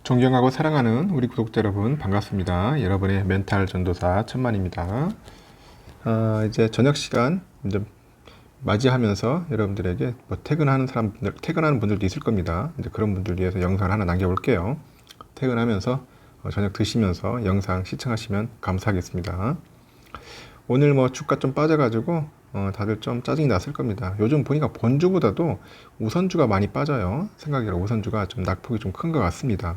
존경하고 사랑하는 우리 구독자 여러분 반갑습니다. 여러분의 멘탈 전도사 천만입니다. 이제 저녁 시간 이제 맞이하면서 여러분들에게 뭐 퇴근하는 분들도 있을 겁니다. 이제 그런 분들 위해서 영상을 하나 남겨볼게요. 퇴근하면서 저녁 드시면서 영상 시청하시면 감사하겠습니다. 오늘 뭐 주가 좀 빠져가지고 다들 좀 짜증이 났을 겁니다. 요즘 보니까 본주보다도 우선주가 많이 빠져요. 생각외로 우선주가 좀 낙폭이 좀 큰 것 같습니다.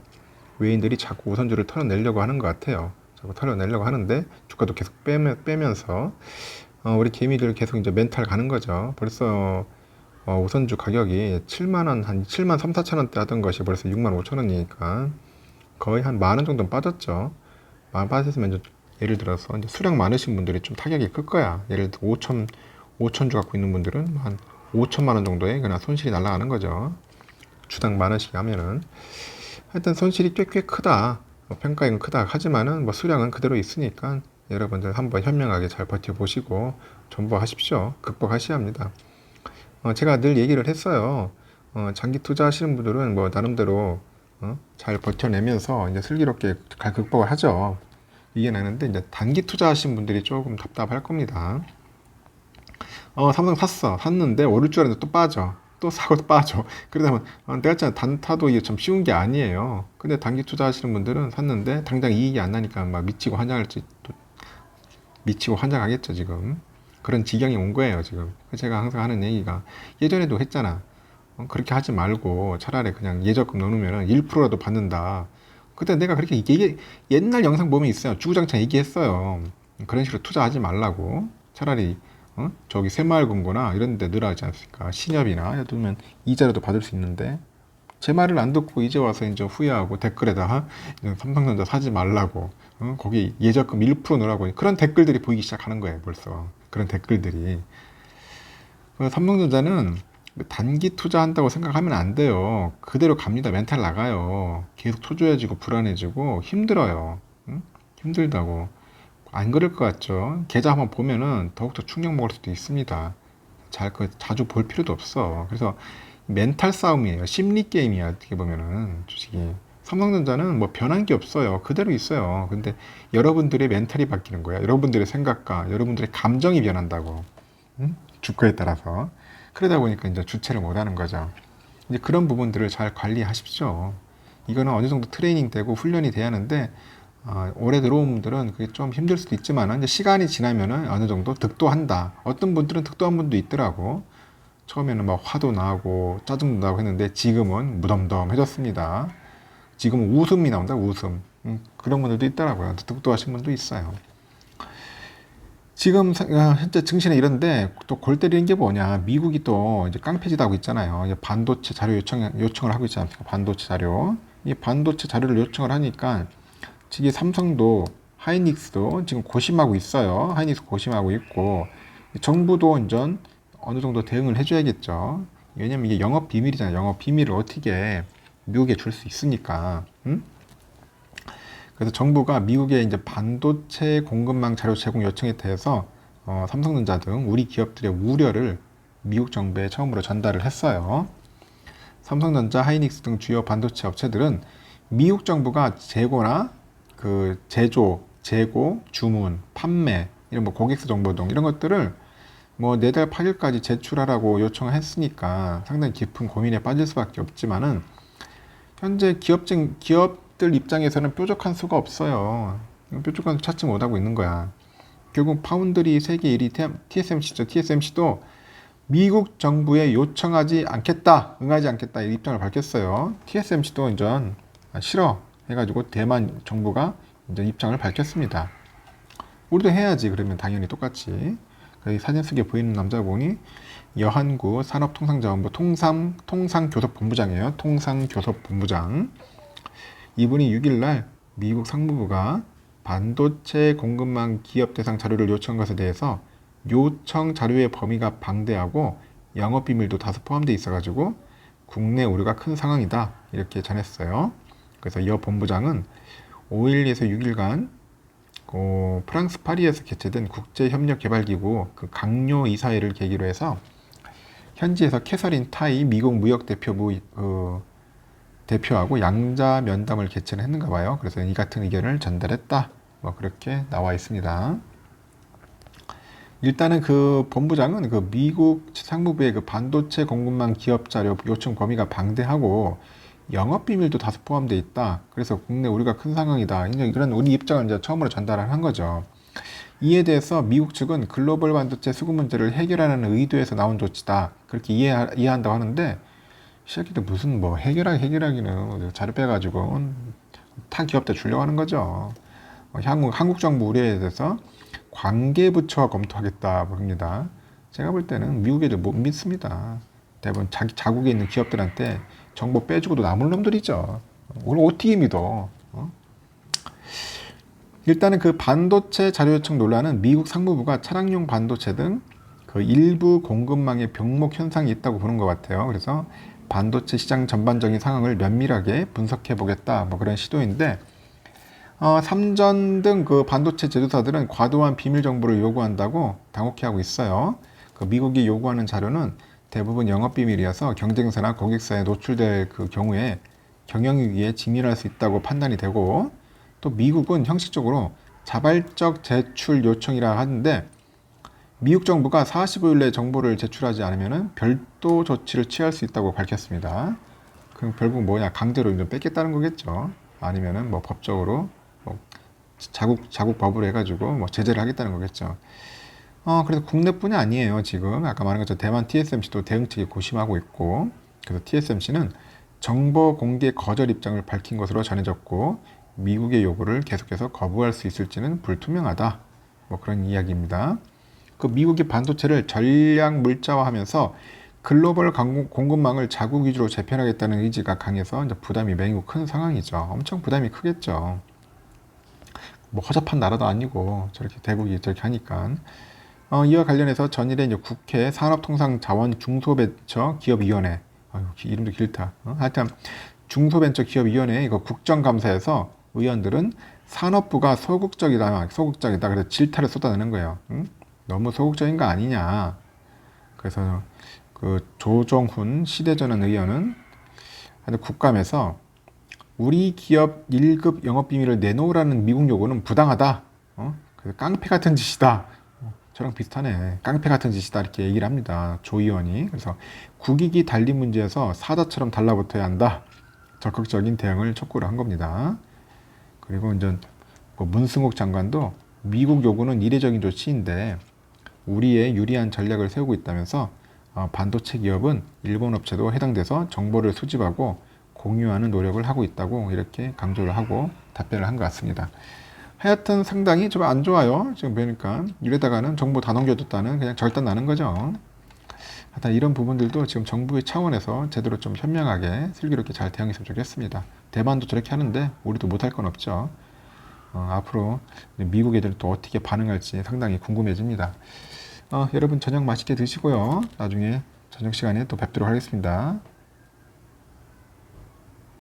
외인들이 자꾸 우선주를 털어내려고 하는 것 같아요. 자꾸 털어내려고 하는데 주가도 계속 빼면서 우리 개미들 계속 이제 멘탈 가는 거죠. 벌써 우선주 가격이 7만 원, 한 7만 3, 4천 원대 하던 것이 벌써 6만 5천 원이니까 거의 한 만 원 정도 빠졌죠. 만 빠졌으면 이제 예를 들어서 이제 수량 많으신 분들이 좀 타격이 클 거야. 예를 들어 5천 주 갖고 있는 분들은 한 5천만 원 정도의 그냥 손실이 날아가는 거죠. 주당 만 원씩 하면은 하여튼 손실이 꽤 크다. 평가액은 크다. 하지만은 뭐 수량은 그대로 있으니까 여러분들 한번 현명하게 잘 버텨보시고 존버하십시오. 극복하셔야 합니다. 제가 늘 얘기를 했어요. 장기 투자하시는 분들은 뭐 나름대로 잘 버텨내면서 이제 슬기롭게 잘 극복을 하죠. 이게 나는데 이제 단기 투자하시는 분들이 조금 답답할 겁니다. 삼성 샀는데 오를 줄 알았는데 또 빠져. 또 사고 또 빠져. 그러다 보면 내가 했잖아. 단타도 이게 참 쉬운 게 아니에요. 근데 단기 투자하시는 분들은 샀는데 당장 이익이 안 나니까 막 미치고 환장하겠죠 지금. 그런 지경이 온 거예요 지금. 제가 항상 하는 얘기가 예전에도 했잖아. 그렇게 하지 말고 차라리 그냥 예적금 넣으면 1%라도 받는다. 그때 내가 그렇게 옛날 영상 보면 있어요. 주구장창 얘기했어요. 그런 식으로 투자하지 말라고. 차라리 저기 새마을금고나 이런 데 늘어나지 않습니까? 신협이나 예를 들면 이자라도 받을 수 있는데 제 말을 안 듣고 이제 와서 이제 후회하고 댓글에다가 삼성전자 사지 말라고 거기 예적금 1% 넣으라고 그런 댓글들이 보이기 시작하는 거예요 벌써. 그런 댓글들이. 삼성전자는 단기 투자한다고 생각하면 안 돼요. 그대로 갑니다. 멘탈 나가요. 계속 초조해지고 불안해지고 힘들어요. 힘들다고. 안 그럴 것 같죠? 계좌 한번 보면은 더욱더 충격 먹을 수도 있습니다. 자주 볼 필요도 없어. 그래서 멘탈 싸움이에요. 심리 게임이야. 어떻게 보면은 주식이. 삼성전자는 뭐 변한 게 없어요. 그대로 있어요. 근데 여러분들의 멘탈이 바뀌는 거야. 여러분들의 생각과 여러분들의 감정이 변한다고. 주가에 따라서. 그러다 보니까 이제 주체를 못 하는 거죠. 이제 그런 부분들을 잘 관리하십시오. 이거는 어느 정도 트레이닝 되고 훈련이 돼야 하는데 올해 들어온 분들은 그게 좀 힘들 수도 있지만 이제 시간이 지나면은 어느 정도 득도한다. 어떤 분들은 득도한 분도 있더라고. 처음에는 막 화도 나고 짜증도 나고 했는데 지금은 무덤덤해졌습니다. 지금은 웃음이 나온다. 웃음. 그런 분들도 있더라고요. 득도하신 분도 있어요. 지금 현재 증시는 이런데 또 골 때리는 게 뭐냐. 미국이 또 이제 깡패짓 하고 있잖아요. 이제 반도체 자료 요청을 하고 있지 않습니까? 반도체 자료. 이 반도체 자료를 요청을 하니까 지금 삼성도 하이닉스도 지금 고심하고 있어요. 하이닉스 고심하고 있고 정부도 완전 어느 정도 대응을 해줘야겠죠. 왜냐면 이게 영업 비밀이잖아요. 영업 비밀을 어떻게 미국에 줄 수 있으니까. 그래서 정부가 미국의 이제 반도체 공급망 자료 제공 요청에 대해서 삼성전자 등 우리 기업들의 우려를 미국 정부에 처음으로 전달을 했어요. 삼성전자, 하이닉스 등 주요 반도체 업체들은 미국 정부가 재고나 그 재고, 주문, 판매, 이런 뭐 고객수 정보 등 이런 것들을 뭐 내달 8일까지 제출하라고 요청을 했으니까 상당히 깊은 고민에 빠질 수밖에 없지만은 현재 기업들 입장에서는 뾰족한 수가 없어요. 뾰족한 수 찾지 못하고 있는 거야. 결국 파운드리 세계 1위 TSMC죠. TSMC도 미국 정부에 요청하지 않겠다, 응하지 않겠다 이 입장을 밝혔어요. TSMC도 이제 싫어 해가지고 대만 정부가 이제 입장을 밝혔습니다. 우리도 해야지. 그러면 당연히 똑같이. 사진 속에 보이는 남자분이 여한구 산업통상자원부 통상교섭본부장이에요. 통상교섭본부장. 이분이 6일날 미국 상무부가 반도체 공급망 기업 대상 자료를 요청한 것에 대해서 요청 자료의 범위가 방대하고 영업비밀도 다수 포함되어 있어가지고 국내 우려가 큰 상황이다 이렇게 전했어요. 그래서 이 본부장은 5일에서 6일간 프랑스 파리에서 개최된 국제협력개발기구 그 강요 이사회를 계기로 해서 현지에서 캐서린 타이 미국 무역대표부 대표하고 양자 면담을 개최를 했는가 봐요. 그래서 이 같은 의견을 전달했다. 뭐 그렇게 나와 있습니다. 일단은 그 본부장은 그 미국 상무부의 그 반도체 공급망 기업 자료 요청 범위가 방대하고 영업 비밀도 다수 포함되어 있다. 그래서 국내 우리가 큰 상황이다. 이런 우리 입장을 이제 처음으로 전달을 한 거죠. 이에 대해서 미국 측은 글로벌 반도체 수급 문제를 해결하는 의도에서 나온 조치다. 그렇게 이해한다고 하는데, 이 새끼들 무슨 뭐 해결하기는 자료 빼가지고 타 기업들 주려고 하는 거죠. 한국 정부 우려에 대해서 관계부처와 검토하겠다고 합니다. 제가 볼 때는 미국 애들 못 믿습니다. 대부분 자국에 있는 기업들한테 정보 빼주고도 남을 놈들이죠. 오늘 어떻게 믿어? 일단은 그 반도체 자료 요청 논란은 미국 상무부가 차량용 반도체 등 그 일부 공급망의 병목 현상이 있다고 보는 것 같아요. 그래서 반도체 시장 전반적인 상황을 면밀하게 분석해 보겠다. 뭐 그런 시도인데, 삼전 등 그 반도체 제조사들은 과도한 비밀 정보를 요구한다고 당혹해하고 있어요. 그 미국이 요구하는 자료는 대부분 영업 비밀이어서 경쟁사나 고객사에 노출될 그 경우에 경영위기에 직면할 수 있다고 판단이 되고, 또 미국은 형식적으로 자발적 제출 요청이라 하는데, 미국 정부가 45일 내에 정보를 제출하지 않으면 별도 조치를 취할 수 있다고 밝혔습니다. 그럼 결국 뭐냐, 강제로 좀 뺏겠다는 거겠죠. 아니면은 뭐 법적으로 뭐 자국 법으로 해가지고 뭐 제재를 하겠다는 거겠죠. 그래서 국내뿐이 아니에요. 지금 아까 말한 것처럼 대만 TSMC도 대응책이 고심하고 있고, 그래서 TSMC는 정보 공개 거절 입장을 밝힌 것으로 전해졌고, 미국의 요구를 계속해서 거부할 수 있을지는 불투명하다. 뭐 그런 이야기입니다. 그 미국이 반도체를 전략 물자화하면서 글로벌 공급망을 자국 위주로 재편하겠다는 의지가 강해서 이제 부담이 매우 큰 상황이죠. 엄청 부담이 크겠죠. 뭐 허접한 나라도 아니고 저렇게 대국이 저렇게 하니까. 이와 관련해서 전일에 이제 국회 산업통상자원 중소벤처기업위원회, 이름도 길다. 하여튼 중소벤처기업위원회 이거 국정감사에서 의원들은 산업부가 소극적이다. 그래서 질타를 쏟아내는 거예요. 너무 소극적인 거 아니냐. 그래서 그 조정훈 시대전환 의원은 국감에서 우리 기업 1급 영업비밀을 내놓으라는 미국 요구는 부당하다. 그래서 깡패 같은 짓이다. 저랑 비슷하네. 깡패 같은 짓이다. 이렇게 얘기를 합니다. 조 의원이. 그래서 국익이 달린 문제에서 사자처럼 달라붙어야 한다. 적극적인 대응을 촉구를 한 겁니다. 그리고 이제 뭐 문승욱 장관도 미국 요구는 이례적인 조치인데 우리의 유리한 전략을 세우고 있다면서 반도체 기업은 일본 업체도 해당돼서 정보를 수집하고 공유하는 노력을 하고 있다고 이렇게 강조를 하고 답변을 한 것 같습니다. 하여튼 상당히 좀 안 좋아요. 지금 보니까 이러다가는 정보 다 넘겨줬다는 그냥 절단 나는 거죠. 하여튼 이런 부분들도 지금 정부의 차원에서 제대로 좀 현명하게 슬기롭게 잘 대응했으면 좋겠습니다. 대만도 저렇게 하는데 우리도 못할 건 없죠. 앞으로 미국 애들은 또 어떻게 반응할지 상당히 궁금해집니다. 여러분 저녁 맛있게 드시고요. 나중에 저녁 시간에 또 뵙도록 하겠습니다.